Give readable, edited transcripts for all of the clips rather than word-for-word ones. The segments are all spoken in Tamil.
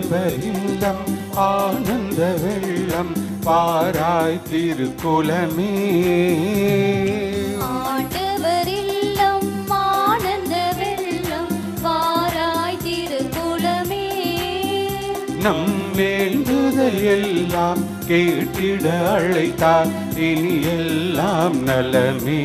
ஆண்டவரில்லம் ஆனந்த வெள்ளம் பாராய் திருக்குலமே. ஆண்டவரில்லம் ஆனந்த வெள்ளம் பாராய் திருக்குலமே. நம் வேண்டுதல் எல்லாம் கேட்டிட அழைத்தார் இனி எல்லாம் நலமே.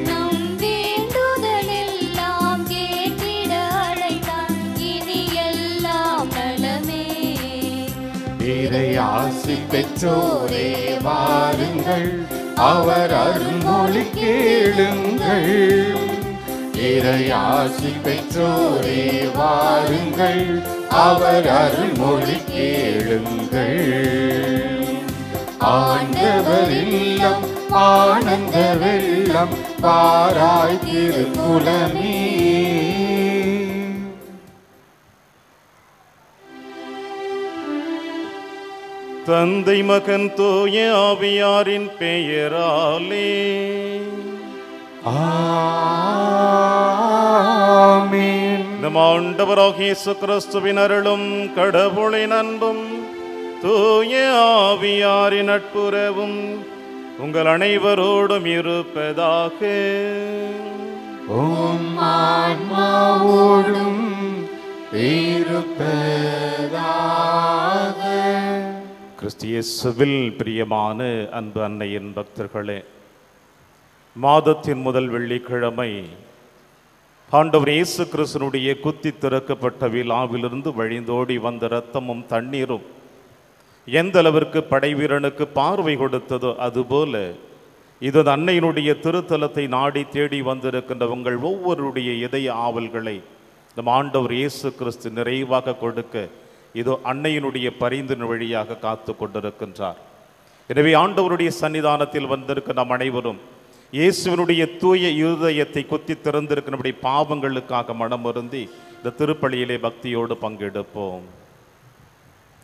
நம் வேண்டுதல் எல்லாம் கேட்டிட அழைத்தார் இனி எல்லாம் நலமே. இறை ஆசி பெற்றோரே வாருங்கள், அவர் அருள்மொழி கேளுங்கள். இறை ஆசி பெற்றோரே வாருங்கள், அவர் அருள்மொழி கேளுங்கள். ஆண்டவர் இல்லம் ஆனந்த வெள்ளம் பாராய் திருக்குலமே. தந்தை மகன் தூய ஆவியாரின் பெயராலே ஆமென். நம் ஆண்டவராகிய இயேசு கிறிஸ்துவின் அருளும் கடவுளின் அன்பும் தூய ஆவியாரின் நட்புறவும் உங்கள் அனைவரோடும் இருப்பதாக. உம் ஆன்மாவோடும் இருப்பதாக. கிறிஸ்து இயேசுவில் பிரியமான அன்பு அன்னையின் பக்தர்களே, மாதத்தின் முதல் வெள்ளிக்கிழமை ஆண்டவர் இயேசு கிறிஸ்துனுடைய குத்தி திறக்கப்பட்ட விழாவிலிருந்து வழிந்தோடி வந்த இரத்தமும் தண்ணீரும் எந்த அளவிற்கு படைவீரனுக்கு பார்வை கொடுத்ததோ அதுபோல இது அன்னையினுடைய திருத்தலத்தை நாடி தேடி வந்திருக்கின்ற உங்கள் ஒவ்வொருடைய இதய ஆவல்களை நம் ஆண்டவர் இயேசு கிறிஸ்து நிறைவாக கொடுக்க இதோ அன்னையினுடைய பரிந்தின் வழியாக காத்து கொண்டிருக்கின்றார். எனவே ஆண்டவருடைய சன்னிதானத்தில் வந்திருக்க நம் அனைவரும் இயேசுவினுடைய தூய இருதயத்தை குத்தி திறந்திருக்க நம்முடைய பாவங்களுக்காக மனமருந்தி இந்த திருப்பலியிலே பக்தியோடு பங்கெடுப்போம்.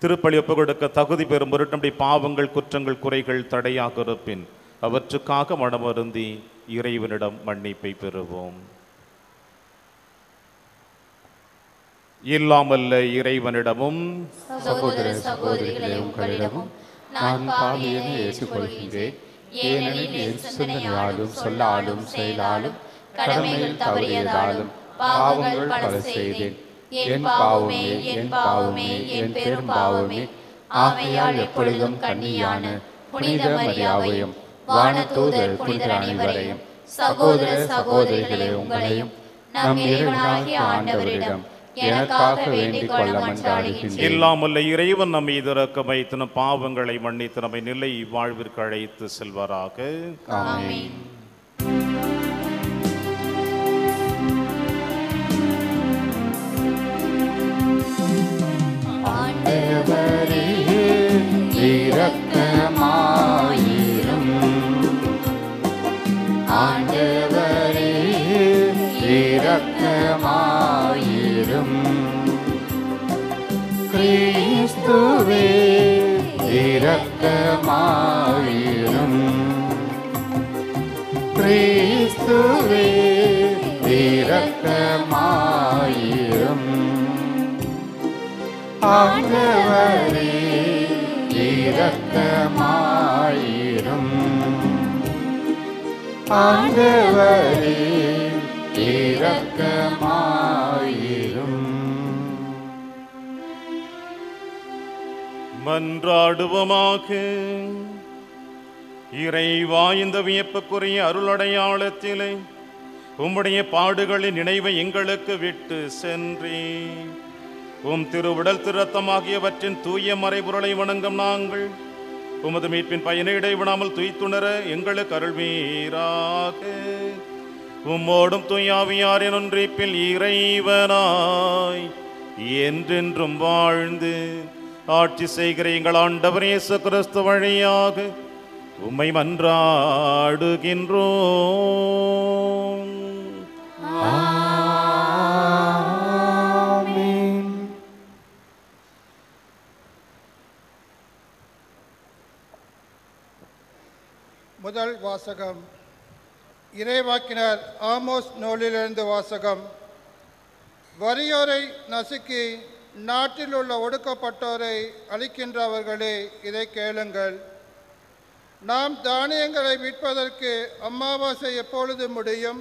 திருப்பலி ஒப்பு கொடுக்க தகுதி பெறும் பொருட்டு நம்முடைய பாவங்கள், குற்றங்கள், குறைகள் தடையாக இருப்பின் அவற்றுக்காக மனமருந்தி இறைவனிடம் மன்னிப்பை பெறுவோம். இல்லாமல்ல இறைவனிடமும் சகோதர சகோதரிகளே உங்களிடமும் நான் பாவியென ஏற்றுக்கொள்கின்றேன். ஏனெனில் என் சிந்தனையாலும் சொல்லாலும் செயலாலும் கடமைகள் தவறியதாலும் பாவங்கள் பல செய்தேன். என் பாவமே என் பாவமே என் பெரும் பாவமே. ஆகையால் எப்பொழுதும் கன்னியான புனித மரியாவையும் வானதூதர் புனிதர் அனைவரையும் சகோதர சகோதரிகளே உங்களையும் நம் இறைவனாகிய ஆண்டவரிடம் எனக்காக வேண்டிக் கொள்ள மன்றாடுகின்றேன். இல்லாமல்ல இறைவன் நம்மை இரக்கம் வைத்து நம் பாவங்களை மன்னித்து நம்மை நிலை வாழ்விற்கு அழைத்து செல்வாராக. ஆமென். ஆண்டவரே இரக்கமாயிரும். ஆண்டவரே இரக்கமாயிரும். கிறிஸ்துவே இரக்கமாயிரும். கிறிஸ்துவே இரக்கமாயிரும். ஆண்டவரே இரக்கமாயிரும். ஆண்டவரே இரக்கமாயிரும். மன்றாடுவோமாக. இறைவா, இந்த வியப்புக்குரிய அருளடையாளத்திலே உம்முடைய பாடுகளின் நினைவை எங்களுக்கு விட்டு சென்றே உம் திருவுடல் திருத்தமாகியவற்றின் தூய மறைபொருளை வணங்கும் நாங்கள் உமது மீட்பின் பயனை இடைவிடாமல் துய்த்துணர எங்களுக்கு அருள்வீராக. உம்மோடும் தூயாவியாரின் ஒன்றிப்பில் இறைவனாய் என்றென்றும் வாழ்ந்து ஆட்சி செய்கிற எங்கள் ஆண்டவர் இயேசு கிறிஸ்து வழியாக உம்மை மன்றாடுகின்றோம். ஆமென். முதல் வாசகம். இறைவாக்கினர் ஆமோஸ் நூலிலிருந்து வாசகம். வறியோரை நசுக்கி நாட்டில் உள்ள ஒடுக்கப்பட்டோரை அளிக்கின்றவர்களே, இதை கேளுங்கள். நாம் தானியங்களை விற்பதற்கு அமாவாசை எப்பொழுது முடியும்?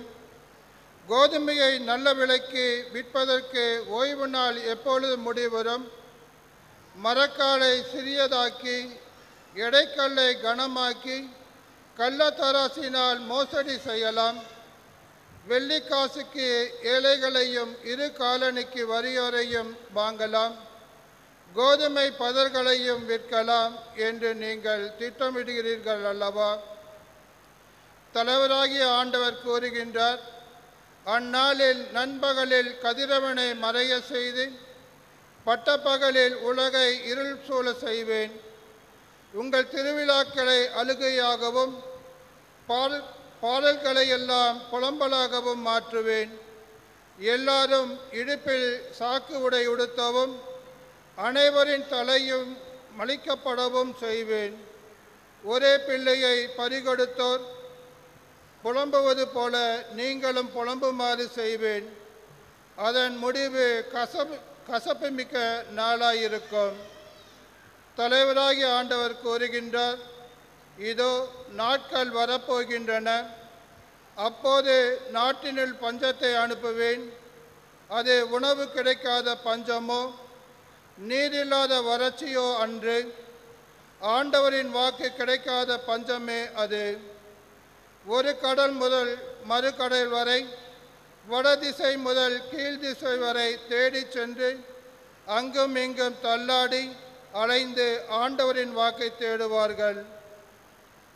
கோதுமையை நல்ல விலைக்கு விற்பதற்கு ஓய்வு நாள் எப்பொழுது முடிவரும்? மரக்காலை சிறியதாக்கி எடைக்கல்லை கனமாக்கி கள்ளத்தராசினால் மோசடி செய்யலாம். வெள்ளிக்காசுக்கு ஏழைகளையும் இரு காலணிக்கு வறியோரையும் வாங்கலாம். கோதுமை பதர்களையும் விற்கலாம் என்று நீங்கள் திட்டமிடுகிறீர்கள் அல்லவா? தலைவராகிய ஆண்டவர் கூறுகின்றார், அந்நாளில் நண்பகலில் கதிரவனை மறைய செய்து பட்டப்பகலில் உலகை இருள் சூழ செய்வேன். உங்கள் திருவிழாக்களை அழுகையாகவும் பாடல்களை எல்லாம் புலம்பலாகவும் மாற்றுவேன். எல்லாரும் இடுப்பில் சாக்கு உடை உடுத்தவும் அனைவரின் தலையும் மலிக்கப்படவும் செய்வேன். ஒரே பிள்ளையை பறிகொடுத்தோர் புலம்புவது போல நீங்களும் புலம்புமாறு செய்வேன். அதன் முடிவு கசப்புமிக்க நாளாயிருக்கும். தலைவராகிய ஆண்டவர் கூறுகின்றார், இதோ நாட்கள் வரப்போகின்றன. அப்போது நாட்டினுள் பஞ்சத்தை அனுப்புவேன். அது உணவு கிடைக்காத பஞ்சமோ நீரில்லாத வறட்சியோ அன்று. ஆண்டவரின் வாக்கு கிடைக்காத பஞ்சமே அது. ஒரு கடல் முதல் மறு கடல் வரை, வடதிசை முதல் கீழ் திசை வரை தேடி சென்று அங்கும் இங்கும் தள்ளாடி அலைந்து ஆண்டவரின் வாக்கை தேடுவார்கள்.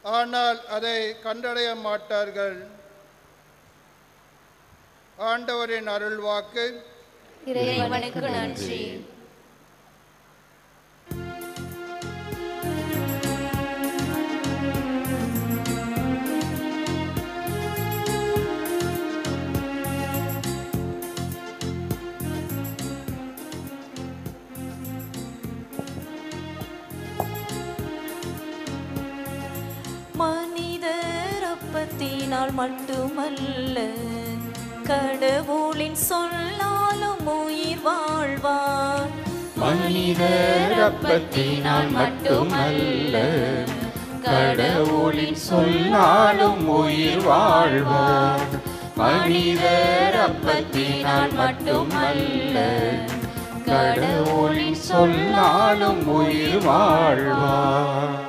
ஆனால் அதை கண்டடைய மாட்டார்கள். ஆண்டவரின் அருள் வாக்கு. இறைவனுக்கு நன்றி. மனிதர் அப்பத்தினால் மட்டுமல்ல, கடவுளின் சொல்லாலும் உயிர் வாழ்வார். மனிதர் அப்பத்தினால் மட்டுமல்ல, கடவுளின் சொல்லாலும் உயிர் வாழ்வார். மனிதர் அப்பத்தினால் மட்டுமல்ல, கடவுளின் சொல்லாலும் உயிர் வாழ்வார்.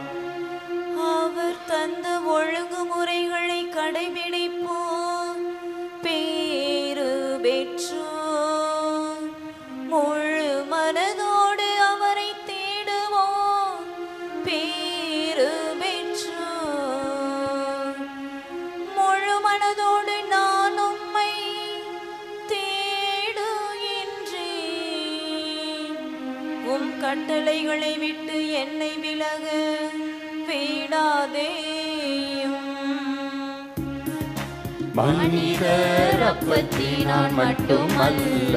அவர் தந்த ஒழுங்குமுறைகளை கடைபிடிப்போம், பேறு பெற்றோர். முழு மனதோடு அவரை தேடுவோம், பேறு பெற்றோர். முழு மனதோடு நான் உம்மை தேடுகின்றேன். உம் கட்டளைகளை விட்டு என்னை விலக விடாதேயும். மனிதர் அப்பத்தினால் மட்டுமல்ல,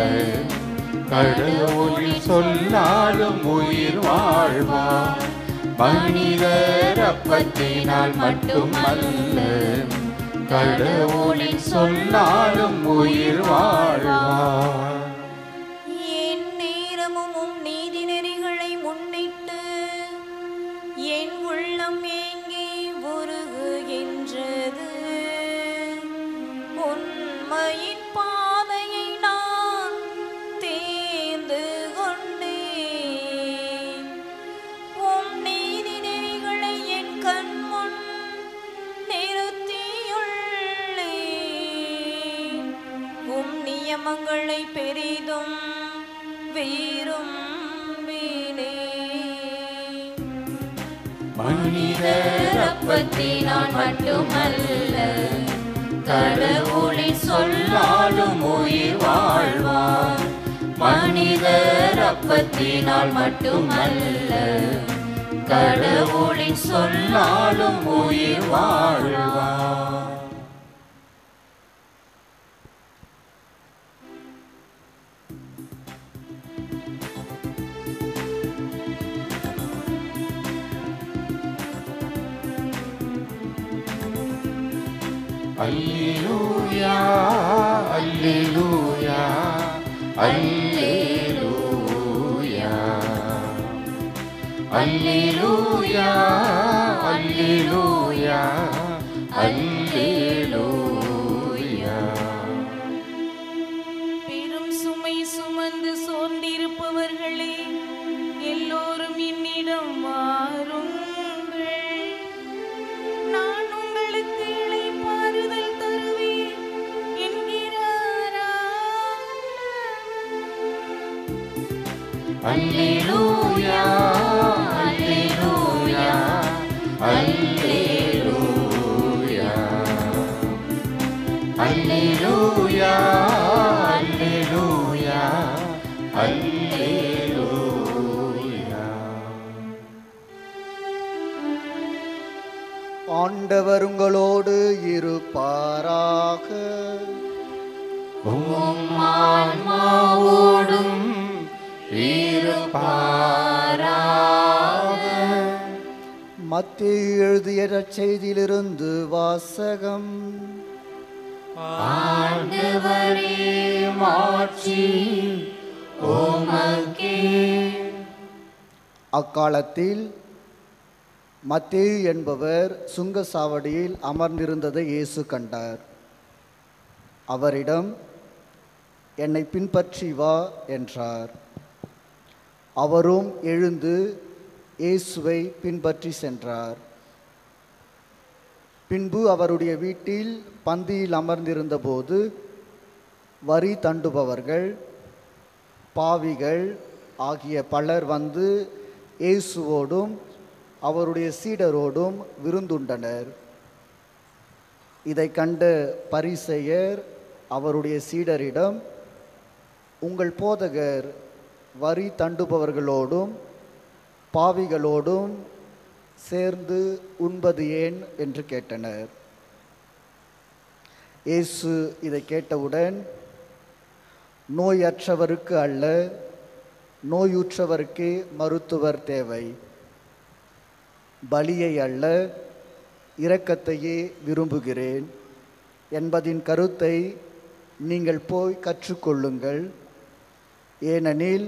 கடவுளின் சொல்லாலும் உயிர் வாழ்வார். மனிதர் அப்பத்தினால் மட்டுமல்ல, கடவுளின் சொல்லாலும் உயிர் வாழ்வார். என் நேரமும் உம் நீதி நெறிகளை முன்னிட்டு என் உள்ளம் ஏங்கி உருகுகின்றது. உண்மையின் பாதையை நான் தேர்ந்து கொண்டேன். உம் நீதி நெறிகளை என் கண்முன் நிறுத்தியுள்ளேன். உம் நியமங்களை பெரிதும் விரும்பினேன். மனிதர் அப்பத்தினால் மட்டுமல்ல, கடவுளின் சொல்லாலும் உயிர் வாழ்வார். மனிதர் அப்பத்தினால் மட்டுமல்ல, கடவுளின் சொல்லாலும் உயிர் வாழ்வார். அல்லேலூயா, அல்லேலூயா, அல்லேலூயா. அல்லேலூயா அல்லேலூயா அல்லேலூயா. பெரும் சுமை சுமந்து சோர்ந்திருப்பவர்களே, எல்லோரும் என்னிடம் வாருங்கள், நான் உங்களுக்கு இளைப்பாறுதல் தருவேன் என்கிறாரா. அல்லேலூயா அல்லேலூயா அல்லேலூயா அல்லேலூயா அல்லேலூயா அல்லேலூயா. ஆண்டவர் உங்களோடு இருப்பாராக. உம் ஆன்மாவோடும் இருப்பாராக. மத்தேயு எழுதிய நற்செய்தியிலிருந்து வாசகம். ஆண்டவரே மாட்சி உமக்கே. அக்காலத்தில் மத்தேயு என்பவர் சுங்கசாவடியில் அமர்ந்திருந்ததை இயேசு கண்டார். அவரிடம், என்னை பின்பற்றி வா என்றார். அவரும் எழுந்து இயேசுவை பின்பற்றி சென்றார். பின்பு அவருடைய வீட்டில் பந்தியில் அமர்ந்திருந்தபோது வரி தண்டுபவர்கள், பாவிகள் ஆகிய பலர் வந்து இயேசுவோடும் அவருடைய சீடரோடும் விருந்துண்டனர். இதை கண்ட பரிசேயர் அவருடைய சீடரிடம், உங்கள் போதகர் வரி தண்டுபவர்களோடும் பாவிகளோடும் சேர்ந்து உண்பது ஏன் என்று கேட்டனர். இயேசு இதை கேட்டவுடன், நோயற்றவருக்கு அல்ல, நோயுற்றவருக்கே மருத்துவர் தேவை. பலியை அல்ல, இரக்கத்தையே விரும்புகிறேன் என்பதின் கருத்தை நீங்கள் போய் கற்றுக்கொள்ளுங்கள். ஏனெனில்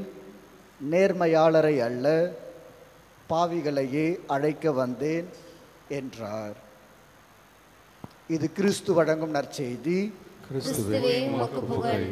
நேர்மையாளரை அல்ல, பாவிகளையே அழைக்க வந்தேன் என்றார். இது கிறிஸ்து வழங்கும் நற்செய்தி. கிறிஸ்துவே உமக்கு புகழ்.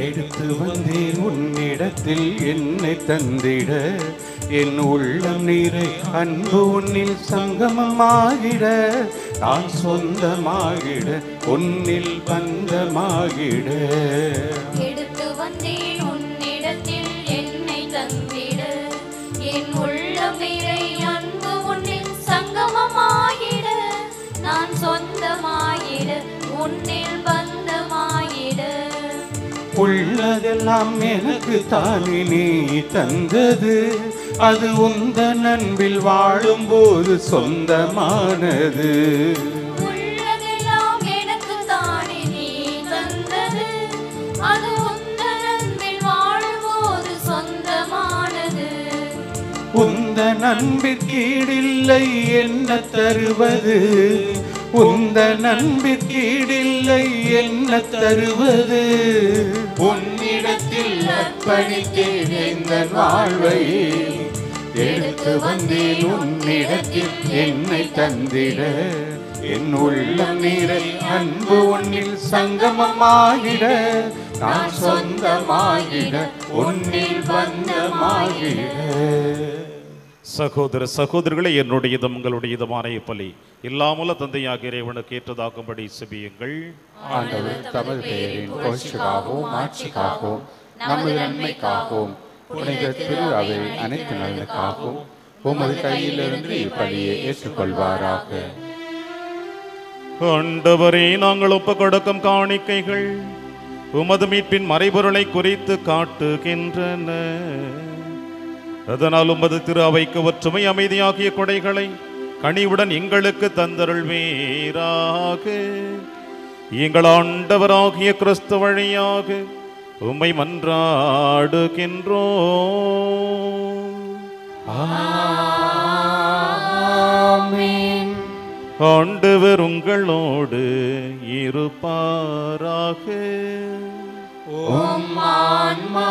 எடுத்து வந்தேன் உன்னிடத்தில் என்னை தந்திட, என் உள்ளம் நீரை அன்பு உன்னில் சங்கமமாகிட, நான் சொந்தமாகிட உன்னில் பந்தமாகிட. எடுத்து வந்தேன் உன்னிடத்தில் என்னை தந்திட, என் உள்ளம் நிறை அன்பு உன்னில் சங்கமமாயிட, நான் சொந்தமாயிட உன்னில் பந்தமாயிட. உள்ளதெல்லாம் எனக்கு தானே நீ தந்தது, அது உந்தன் அன்பில் வாழும்போது சொந்தமானது. உள்ளதெல்லாம் எனக்கு தானே நீ தந்தது, அது உந்தன் அன்பில் வாழும்போது சொந்தமானது. உந்தன் அன்பிற்கீடில்லை என்ன தருவது, உந்தன் அன்பிற்கீடில்லை என்ன தருவது. உன்னிடத்தில் அர்ப்பணித்தேன் எந்தன் வாழ்வை, எடுத்து வந்தேன் உன்னிடத்தில் என்னை தந்திட, என் உள்ளம் நீரை அன்பு உன்னில் சங்கமமாகிட, நான் சொந்தமாகிட உன்னில் பந்தமாகிட. சகோதர சகோதரிகளே, என்னுடையதும் உங்களுடையதுமான இப்பலி இல்லாமல தந்தையாக இறைவனுக்கு ஏற்றதாகும்படி செபியுங்கள். ஆண்டவர் தமது பெயரின் புகழ்ச்சிக்காகவும் ஆட்சிக்காகவும் நமது நன்மைக்காகவும் புனித திரு அவை அனைத்து நலனுக்காகவும் உமது கையிலிருந்து இப்பலியை ஏற்றுக்கொள்வாராக. ஆண்டவரே, நாங்கள் ஒப்பு கொடுக்கும் காணிக்கைகள் உமது மீட்பின் மறைபொருளை குறித்து காட்டுகின்றன. அதனால் உமது திரு அவைக்கு ஒற்றுமை அமைதியாகிய கொடைகளை கனிவுடன் எங்களுக்கு தந்தருள்வீராக. எங்கள் ஆண்டவராகிய கிறிஸ்து வழியாக உம்மை மன்றாடுகின்றோம். ஆமென். ஆண்டவர் உங்களோடு இருப்பாராக. உம் ஆன்மாவோடும்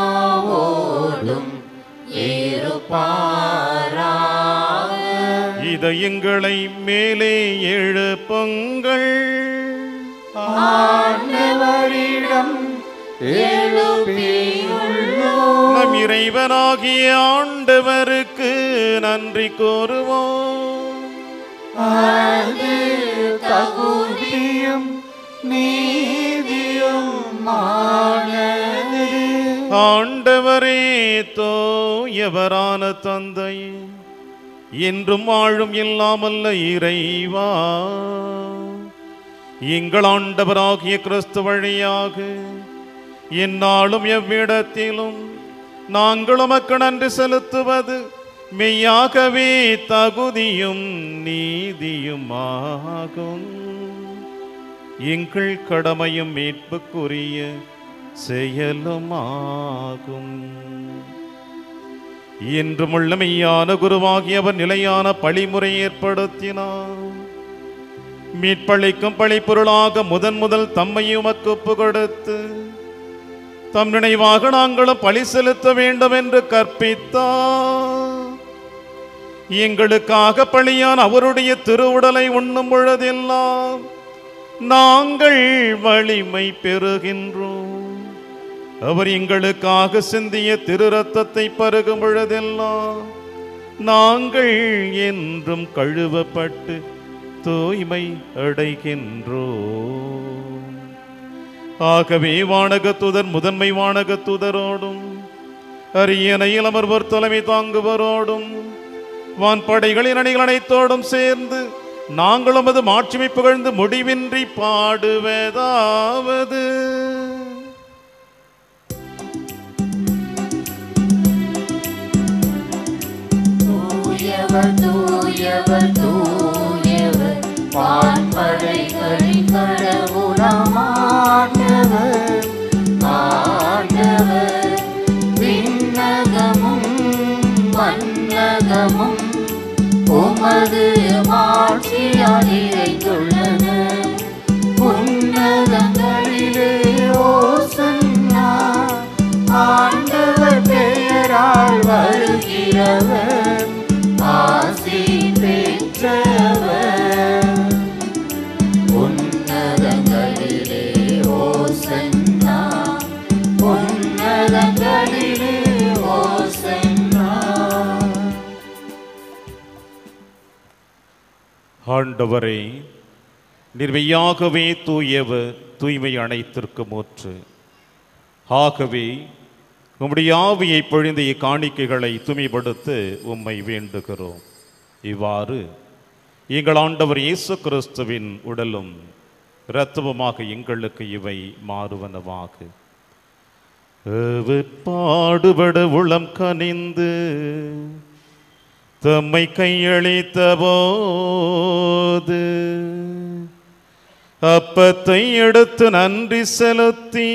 இருப்பாராக. இதயங்களை மேலே எழுப்புங்கள். ஆண்டவரிடம் எழுப்பியுள்ளோம். நம் இறைவனாகிய ஆண்டவருக்கு நன்றி கூறுவோம். அது தகுதியும் நீதியுமானது. ஆண்டவரே தூயவரான தந்தை, என்றும் வாழும் இல்லாமல்ல இறைவா, எங்கள் ஆண்டவராகிய கிறிஸ்து வழியாக எந்நாளும் எவ்விடத்திலும் நாங்கள் உமக்கு நன்றி செலுத்துவது மெய்யாகவே தகுதியும் நீதியுமாகும். எங்கள் கடமையும் மீட்புக்குரிய செயலுமாகும். என்றும் உள்ள மெய்யான குருவாகியவர் நிலையான பழிமுறை ஏற்படுத்தினார். மீட்பளிக்கும் பழிப்பொருளாக முதல் தம்மையும் உமக்கு ஒப்பு கொடுத்து தம் நினைவாக நாங்களும் பழி செலுத்த வேண்டும் என்று கற்பித்தார். எங்களுக்காக பழியான் அவருடைய திருவுடலை உண்ணும் பொழுதெல்லாம் நாங்கள் வலிமை பெறுகின்றோம். அவர் எங்களுக்காக சிந்திய திரு ரத்தத்தை பருகும் பொழுதெல்லாம் நாங்கள் என்றும் கழுவப்பட்டு தூய்மை அடைகின்றோம். ஆகவே வானகத்துதர் முதன்மை வானகத்துதரோடும் அரியணையில் அமர்வர் தலைமை தாங்குவரோடும் வான்படைகளின் அணிகள் அனைத்தோடும் சேர்ந்து நாங்களும் அது மாட்சிமை புகழ்ந்து முடிவின்றி பாடுவதாவது: தூயவர் தூயவர் தூயவர் வான்படைகளின் கடவுளாம் ஆண்டவர். ஆண்டவர் விண்ணகமும் மண்ணகமும் உமது மாட்சியால் நிறைந்துள்ளன. உன்னதங்களிலே ஓசன்னா, ஆண்டவர் பெயரால் வருகிறவர் ஆசி பெற்றவர். உன்னதங்களிலே ஓசன்னா, உன்னதங்களிலே ஓசன்னா. ஆண்டவரே, நிர்மையாகவே தூயவர், தூய்மை அனைத்திற்கு மூற்று. ஆகவே உம்முடைய ஆவியை பொழிந்த இக்காணிக்கைகளை தூய்மைப்படுத்த உம்மை வேண்டுகிறோம். இவ்வாறு எங்கள் ஆண்டவர் இயேசு கிறிஸ்துவின் உடலும் இரத்தமுமாக எங்களுக்கு இவை மாறுவனவாக. அவர் பாடுபட உளம் கனிந்து தம்மை கையளித்த போது அப்பத்தை எடுத்து நன்றி செலுத்தி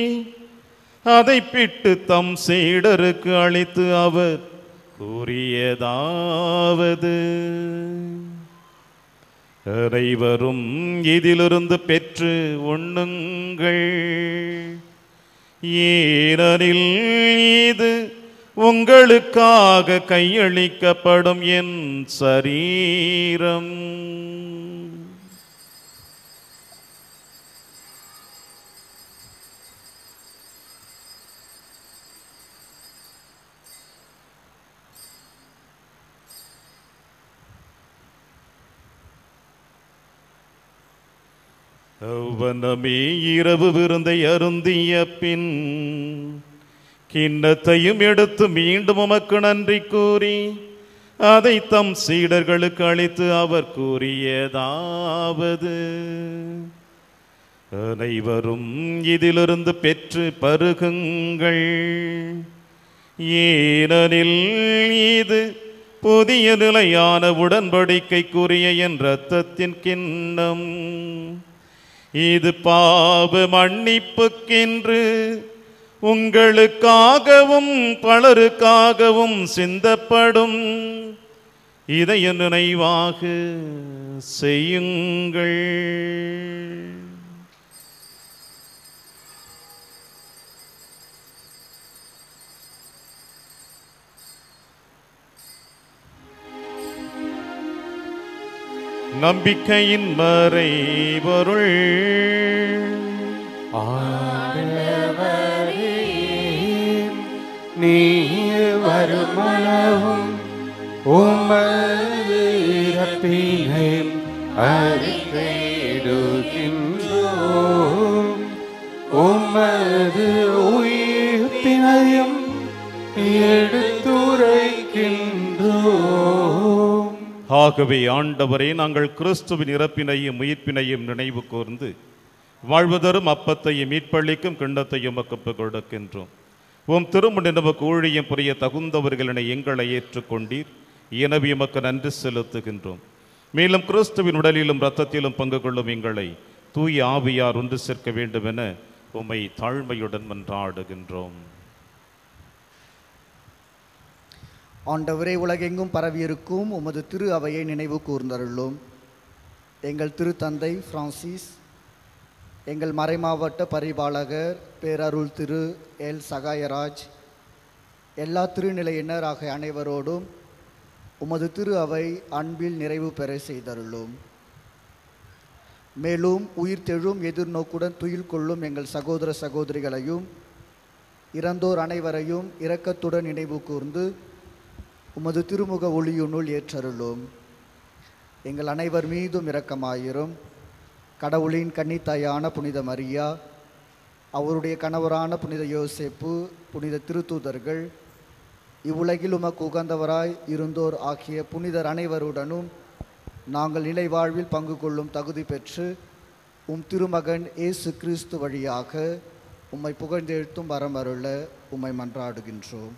அதை பிட்டு தம் சீடருக்கு அளித்து அவர் கூறியதாவது: அனைவரும் இதிலிருந்து பெற்று உண்ணுங்கள், ஏனெனில் இது உங்களுக்காக கையளிக்கப்படும் என் சரீரம். அவ்வனமே இரவு விருந்தை அருந்திய பின் கிண்ணத்தையும் எடுத்து மீண்டும் உமக்கு நன்றி கூறி அதை தம் சீடர்களுக்கு அளித்து அவர் கூறியதாவது: அனைவரும் இதிலிருந்து பெற்று பருகுங்கள், ஏனெனில் இது புதிய நிலையான உடன்படிக்கைக்குரிய என் இரத்தத்தின் கிண்ணம். இது பாவ மன்னிப்புக்கென்று உங்களுக்காகவும் பலருக்காகவும் சிந்தப்படும் இதை நினைவாக செய்யுங்கள். நம்பிக்கையின் மறைபொருள். ஆண்டவரே, நீர் வருமளவும் உமது இறப்பினை அறிக்கையிடுகின்றோம், உமது உயிர்ப்பினையும் எடுத்துரைக்கின்றோம். ஆகவே ஆண்டவரே, நாங்கள் கிறிஸ்துவின் இறப்பினையும் உயிர்ப்பினையும் நினைவு கூர்ந்து வாழ்வதரும் அப்பத்தையும் மீட்பளிக்கும் கிண்ணத்தையும் உமக்கு கொடுக்கின்றோம். உம் திருமுன் நமக்கு ஊழியம் புரிய தகுந்தவர்களினை எங்களை ஏற்றுக்கொண்டீர். எனவே உமக்கு நன்றி செலுத்துகின்றோம். மேலும் கிறிஸ்துவின் உடலிலும் இரத்தத்திலும் பங்கு கொள்ளும் எங்களை தூய ஆவியார் ஒன்று சேர்க்க வேண்டும் என உம்மை தாழ்மையுடன் மன்றாடுகின்றோம். ஆண்டவரே, உலகெங்கும் பரவியிருக்கும் உமது திரு அவையை நினைவு கூர்ந்தருளும். எங்கள் திருத்தந்தை பிரான்சிஸ், எங்கள் மறைமாவட்ட பரிபாலகர் பேரருள் திரு எல் சகாயராஜ், எல்லா திருநிலையினர் ஆகிய அனைவரோடும் உமது திரு அவை அன்பில் நிறைவு பெற செய்தருளும். மேலும் உயிர்த்தெழும் எதிர்நோக்குடன் துயில் கொள்ளும் எங்கள் சகோதர சகோதரிகளையும் இறந்தோர் அனைவரையும் இரக்கத்துடன் நினைவு கூர்ந்து உமது திருமுக ஒளியுனுள் ஏற்றருளும். எங்கள் அனைவர் மீதும் இரக்கமாயிரும். கடவுளின் கன்னித்தாயான புனித மரியா, அவருடைய கணவரான புனித யோசேப்பு, புனித திருத்தூதர்கள், இவ்வுலகில் உமக்கு உகந்தவராய் இருந்தோர் ஆகிய புனிதர் அனைவருடனும் நாங்கள் நிலை வாழ்வில் பங்கு கொள்ளும் தகுதி பெற்று உம் திருமகன் இயேசு கிறிஸ்து வழியாக உம்மை புகழ்ந்தெழுத்தும் வரமருள உம்மை மன்றாடுகின்றோம்.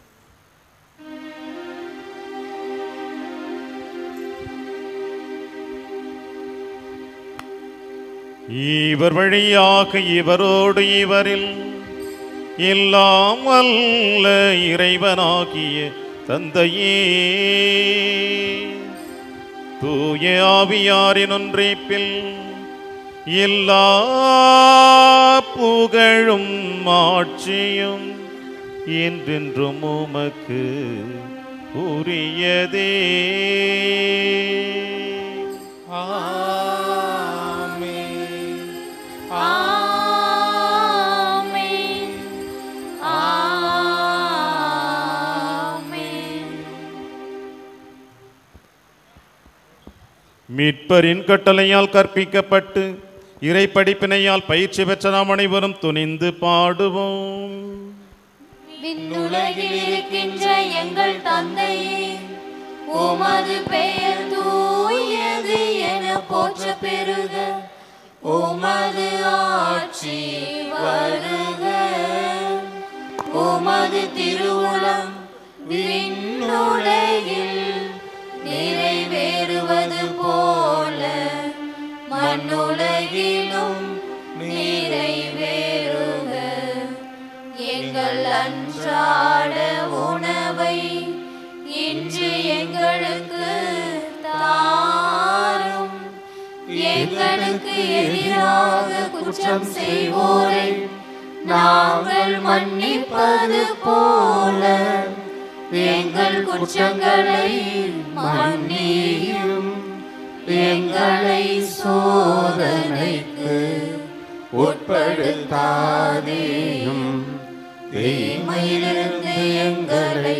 இவர் வழியாக இவரோடு இவரில் எல்லாம் வல்ல இறைவனாகிய தந்தையே, தூய ஆவியாரின் ஒன்றிப்பில் எல்லா புகழும் ஆட்சியும் என்றென்றும் உமக்கு உரியதே. மீட்பரின் கட்டளையால் கற்பிக்கப்பட்டு இறை படிப்பினையால் பயிற்சி பெற்ற நாம் அனைவரும் துணிந்து பாடுவோம். விண்ணுலகில் இருக்கின்ற எங்கள் தந்தையே, உமது பெயர் தூயது என போற்ற பெறுக. உமது ஆட்சி வருக. உமது திருவுளம் விண்ணுலகில் நிறைவேறுவது போல மண்ணுலகிலும் நிறைவேறுக. எங்கள் அன்றாட உணவை இன்று எங்களுக்கு தாரும். எங்களுக்கு எதிராக குற்றம் செய்வோரை நாங்கள் மன்னிப்பது போல எங்கள் குற்றங்களை மன்னியும். எங்களை சோதனைக்கு உட்படுத்தாதேயும், தீமையிலிருந்து எங்களை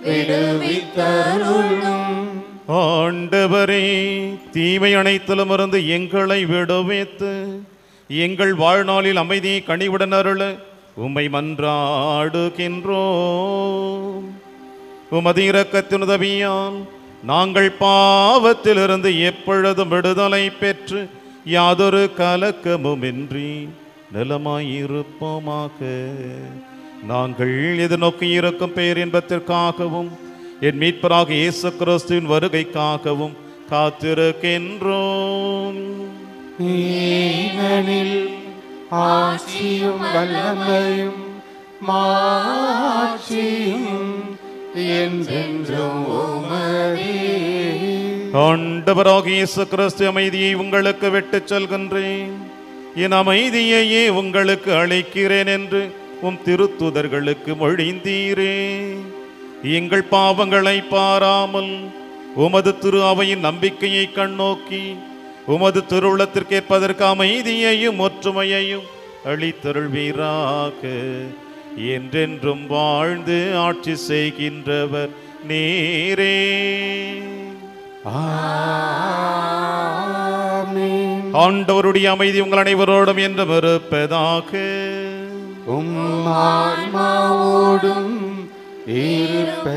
விடுவித்தருளும். ஆண்டவரே, தீமை அனைத்திலும் இருந்து எங்களை விடுவித்து எங்கள் வாழ்நாளில் அமைதியை கனிவுடன் அருள உம்மை மன்றாடுகின்றோம். உமது இரக்கத்தின் உதவியால் நாங்கள் பாவத்திலிருந்து எப்பொழுதும் விடுதலை பெற்று யாதொரு கலக்கமுமின்றி நலமாயிருப்போமாக. நாங்கள் எதிர்நோக்கி இருக்கும் பேரின்பத்திற்காகவும் என் மீட்பராக இயேசு கிறிஸ்துவின் வருகைக்காகவும் காத்திருக்கின்றோம். ஏனெனில் ஆட்சியும் வல்லமையும் மாட்சியும் என்றென்றும் உமதே. ஆண்டவராகிய இயேசு கிறிஸ்து, அமைதியை உங்களுக்கு விட்டுச் செல்கின்றேன், என் அமைதியையே உங்களுக்கு அளிக்கிறேன் என்று உம் திருத்துதர்களுக்கு மொழிந்தீரே. எங்கள் பாவங்களை பாராமல் உமது திரு அவையின் நம்பிக்கையை கண்ணோக்கி உமது திருவுளத்திற்கேற்பதற்கு அமைதியையும் ஒற்றுமையையும் அளித்தருள்வீராக. என்றென்றும் வாழ்ந்து ஆட்சி செய்கின்றவர் நீரே. ஆமென். ஆண்டவருடைய அமைதி உங்கள் அனைவரோடும் என்றும் இருப்பதாக. உம் ஆன்மாவோடும் இருப்பதாக.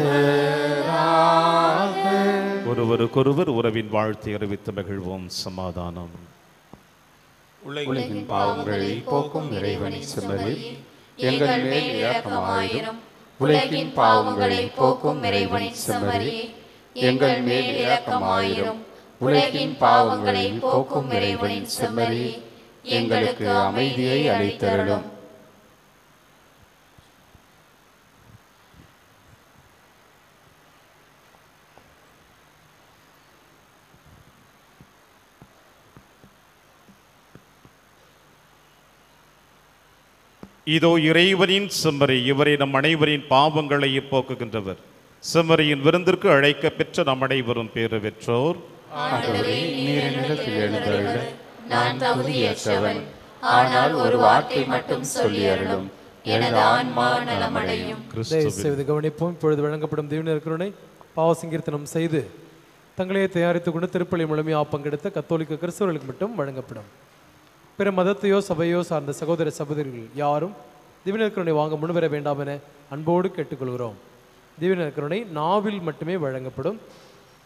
ஒருவருக்கொருவர் உறவின் வாழ்த்தை அறிவித்து மகிழ்வோம். சமாதானம். உலகின் பாவங்களை போக்கும் இறைவனின் செம்மறி, எங்கள் மேல் இரக்கமாயிரும். உலகின் பாவங்களை போக்கும் இறைவனின் செம்மறி, எங்கள் மேல் இரக்கமாயிரும். உலகின் பாவங்களை போக்கும் இறைவனின் செம்மறி, எங்களுக்கு அமைதியை அளித்தருளும். இதோ இறைவனின் செம்மறி, இவரை நம் அனைவரின் பாவங்களை போக்குகின்றவர். செம்மறியின் விருந்திற்கு அழைக்க பெற்ற நம் அனைவரும் பேறு பெற்றோர். ஆண்டவரே, நீர் நிலத்தில் எழுந்தருள நான் தகுதியற்றவன், ஆனால் ஒரு வார்த்தை மட்டும் சொல்லி அருளும், எனது ஆன்மா நலமடையும். செய்து கவனிப்போம். இப்பொழுது வழங்கப்படும் தீவினர் கருணை பாவ சங்கீர்த்தனம் செய்து தங்களையே தயாரித்துக் கொண்டு திருப்பலி முழுமையாக பங்கெடுத்த கத்தோலிக்க கிறிஸ்தவர்களுக்கு மட்டும் வழங்கப்படும். பிற மதத்தையோ சபையோ சார்ந்த சகோதர சகோதரிகள் யாரும் திவினர் கருணை வாங்க முன்வர வேண்டாம் என அன்போடு கேட்டுக்கொள்கிறோம். திவினர் கருணை நாவில் மட்டுமே வழங்கப்படும்.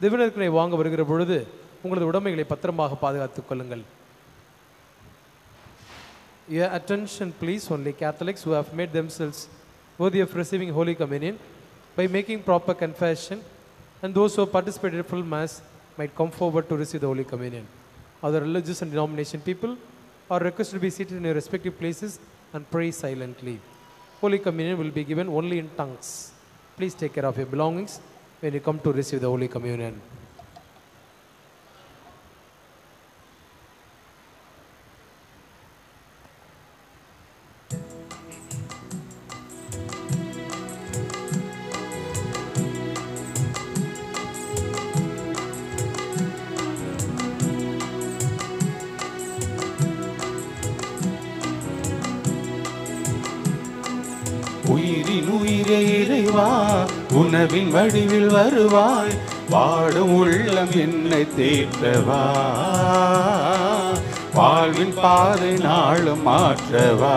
திவினர் கருணை வாங்க வருகிற பொழுது உங்களது உடைமைகளை பத்திரமாக பாதுகாத்துக் கொள்ளுங்கள். Your attention please, only Catholics who have made themselves worthy of receiving Holy Communion by making proper confession and those who have participated in full Mass might come forward to receive the Holy Communion. Other religious and denomination people are requested to be seated in your respective places and pray silently. Holy Communion will be given only in tongues. Please take care of your belongings when you come to receive the Holy Communion. உயிரின் உயிரே இறைவா, உணவின் வடிவில் வருவாய். வாடும் உள்ளம் என்னை தேற்றவா, வாழ்வின் பாதை நாளும் மாற்றவா.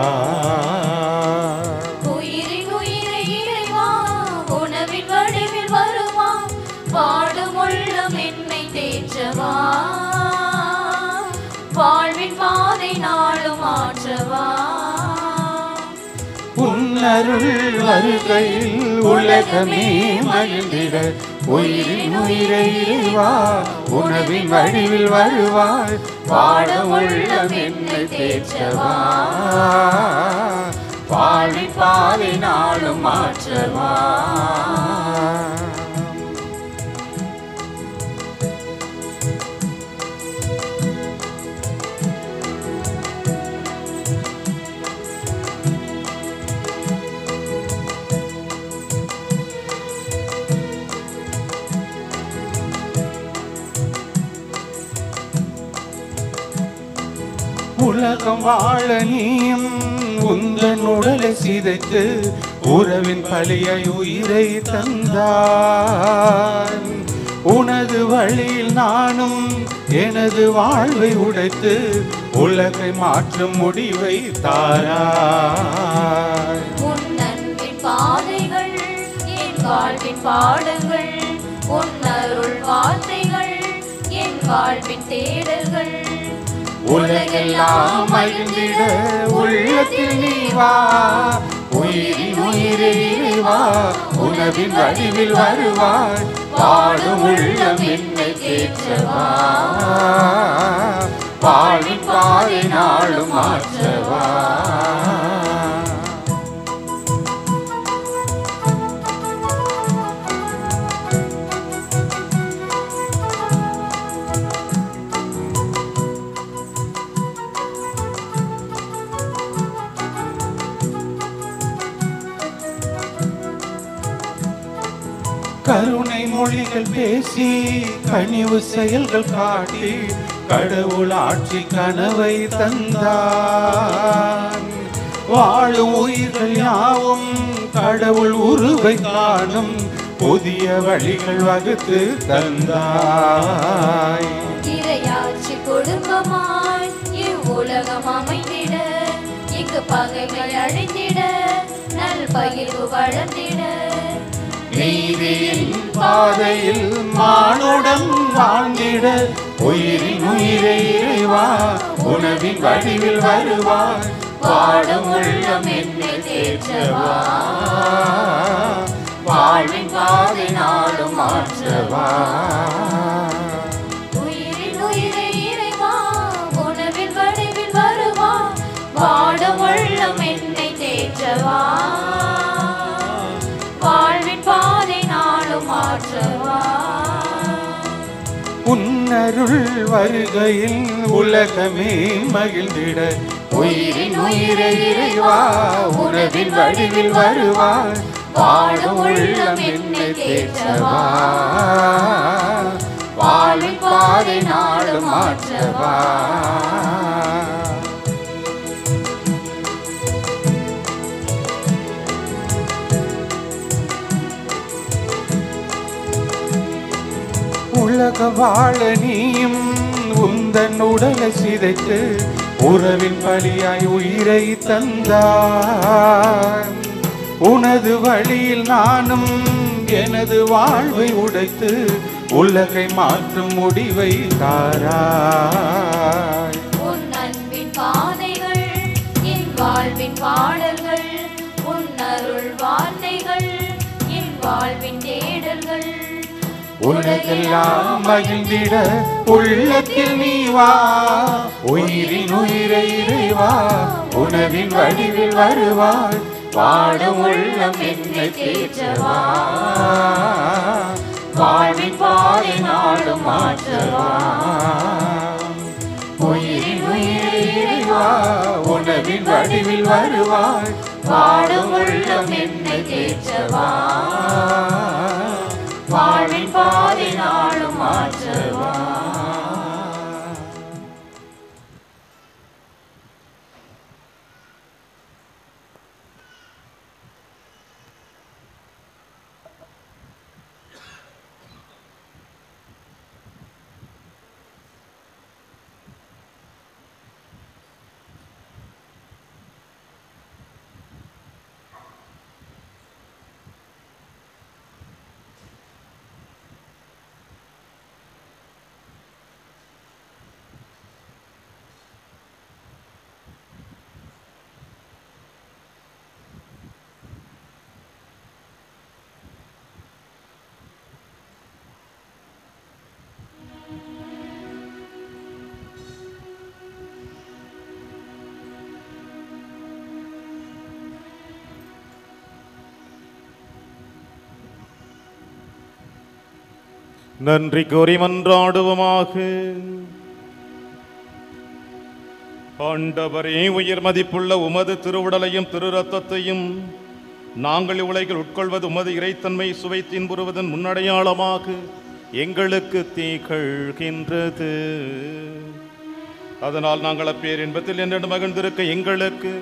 உயிரின் உயிரை இறைவா, உணவின் வடிவில் வருவா. வாடும் உள்ளம் என்னை தேற்றவா, வாழ்வின் பாதை நாளும் மாற்றவா. உன்னருள் வருகையில் உலகமே மகிழ்ந்திட. உயிரின் உயிரை இறைவா, உணவின் வடிவில் வருவாய். வாடும் உள்ளம் என்னை தேற்றவா, வாழ்வின் பாதை நாளும் மாற்றவா. உலகம் வாழ நீயும் உந்தன் உடலை சிதைத்து உறவின் பழியை உயிரை தந்தாய். உனது வழியில் நானும் எனது வாழ்வை உடைத்து உலகை மாற்றும் முடிவை தாராய். உன் அன்பின் பாதைகள் என் வாழ்வின் பாடங்கள், உன் அருள் வார்த்தைகள் என் வாழ்வின் தேடல்கள். உலகெல்லாம் மகிழ்ந்திட உள்ளத்தில் நீ வா. உயிரின் உயிரே இறைவா, உணவின் வடிவில் வருவாய். வாடும் உள்ளம் என்னை தேற்றவா, வாழ்வின் பாதை நாளும் மாற்றவா. கருணை மொழிகள் பேசி கனிவு செயல்கள் காட்டி கடவுள் ஆட்சி கனவை தந்தார். வாழும் உயிர்கள் யாவும் கடவுள் உருவை காணும் புதிய வழிகள் வகுத்து தந்தாய். இறையாட்சி குடும்பமாய் இவ்வுலகம் அமைந்திட, இங்கு பகைகள் அழிந்திட, நல் பகிர்வு வளர்ந்திட, நீதியின் பாதையில் மானுடம் வாழ்ந்திட, உயிரின் உயிரை இறைவா உணவின் வடிவில் வருவார். பாடும் உள்ளம் என்னை தேற்றவா, வாழ்வின் பாதை நாளும் மாற்றவா. உயிரின் உயிரை இறைவா உணவின் வடிவில் வருவா, பாடும் உள்ளம் என்னை தேற்றவா, வாழ்வின் பாதை நாளும் மாற்றவா. உன்னருள் வருகையில் உலகமே மகிழ்ந்திட, உயிரின் உயிரை இறைவா உணவின் வடிவில் வருவார். வாழும் உள்ளம் என்னை தேற்றவா, வாழ்வின் பாதை நாளும் மாற்றவா. உலக வாழ நீயும் உந்தன் உடலை சிதைத்து உறவின் பலியாய் உயிரை தந்தார். உனது வழியில் நானும் எனது வாழ்வை உடைத்து உலகை மாற்றும் முடிவை தாராய். உன் அன்பின் பாதைகள் என் வாழ்வின் பாடல்கள், உன் அருள் வார்த்தைகள் என் வாழ்வின் தேடல்கள். உலகெல்லாம் மகிழ்ந்திட உள்ளத்தில் நீ வா, உயிரின் உயிரை இறைவா உணவின் வடிவில் வருவாய். வாடும் உள்ளம் என்னை தேற்றவா, வாழ்வின் பாதை நாளும் மாற்றவா. உயிரின் உயிரை இறைவா உணவின் வடிவில் வருவாய். வாடும் உள்ளம் என்னை தேற்றவா, வாழ்வின் பாதை நாளும் மாற்றவா. நன்றி கூறி மன்றாடுவோமாக. ஆண்டவரே, உயிர் மதிப்புள்ள உமது திருவுடலையும் திரு ரத்தத்தையும் நாங்கள் உலகில் உட்கொள்வது உமது இறைத்தன்மை சுவை தின்புறுவதன் முன்னடையாளமாக எங்களுக்கு திகழ்கின்றது. அதனால் நாங்கள் அப்பேரின்பத்தில் என்றென்று மகிழ்ந்திருக்க எங்களுக்கு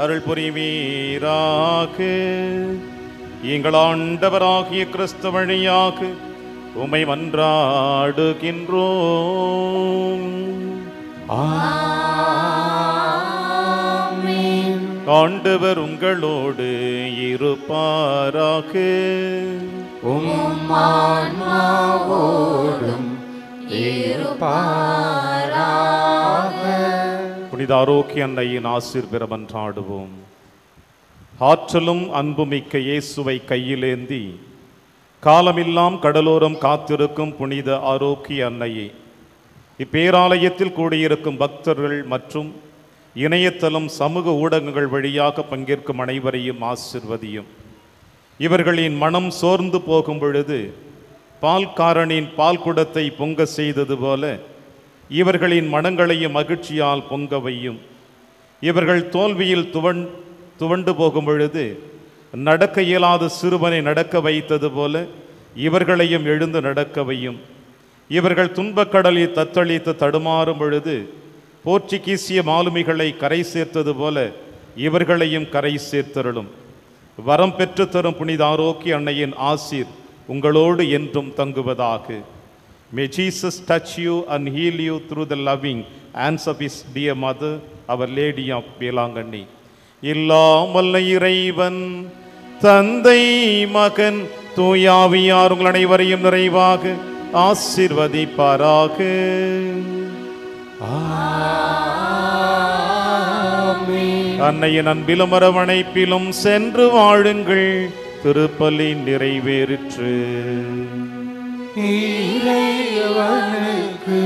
அருள் புரிவீராக. எங்கள் ஆண்டவராகிய கிறிஸ்து வழியாக உம்மை மன்றாடுகின்றோம். ஆண்டவர் உங்களோடு இருப்பாராக. உம் ஆன்மாவோடும் இருப்பாராக. புனித ஆரோக்கிய அன்னையின் ஆசீர் பெற மன்றாடுவோம். ஆற்றலும் அன்புமிக்க இயேசுவை கையிலேந்தி காலமெல்லாம் கடலோரம் காத்திருக்கும் புனித ஆரோக்கிய அன்னையே, இப்பேராலயத்தில் கூடியிருக்கும் பக்தர்கள் மற்றும் இணையதளம் சமூக ஊடகங்கள் வழியாக பங்கேற்கும் அனைவரையும் ஆசிர்வதியும். இவர்களின் மனம் சோர்ந்து போகும் பொழுது பால்காரனின் பால் குடத்தை பொங்க செய்தது போல இவர்களின் மனங்களையும் மகிழ்ச்சியால் பொங்க வையும். இவர்கள் தோல்வியில் துவண்டு போகும் பொழுது நடக்க இயலாத சிறுவனை நடக்க வைத்தது போல இவர்களையும் எழுந்து நடக்க வையும். இவர்கள் துன்பக்கடலில் தத்தளித்து தடுமாறும் பொழுது போர்ச்சுகீசிய மாலுமிகளை கரை சேர்த்தது போல இவர்களையும் கரை சேர்த்தருளும். வரம் பெற்று தரும் புனித ஆரோக்கிய அன்னையின் ஆசீர் உங்களோடு என்றும் தங்குவதாக. May Jesus touch you and heal you through the loving hands of his dear mother, our Lady of Belangani. எல்லாம் வல்ல இறைவன் தந்தை மகன் தூயாவியார் உங்கள் அனைவரையும் நிறைவாக ஆசீர்வதிப்பாராக. அன்னையின் அன்பிலும் அரவணைப்பிலும் சென்று வாழுங்கள். திருப்பலி நிறைவேறிற்று. இறைவனுக்கு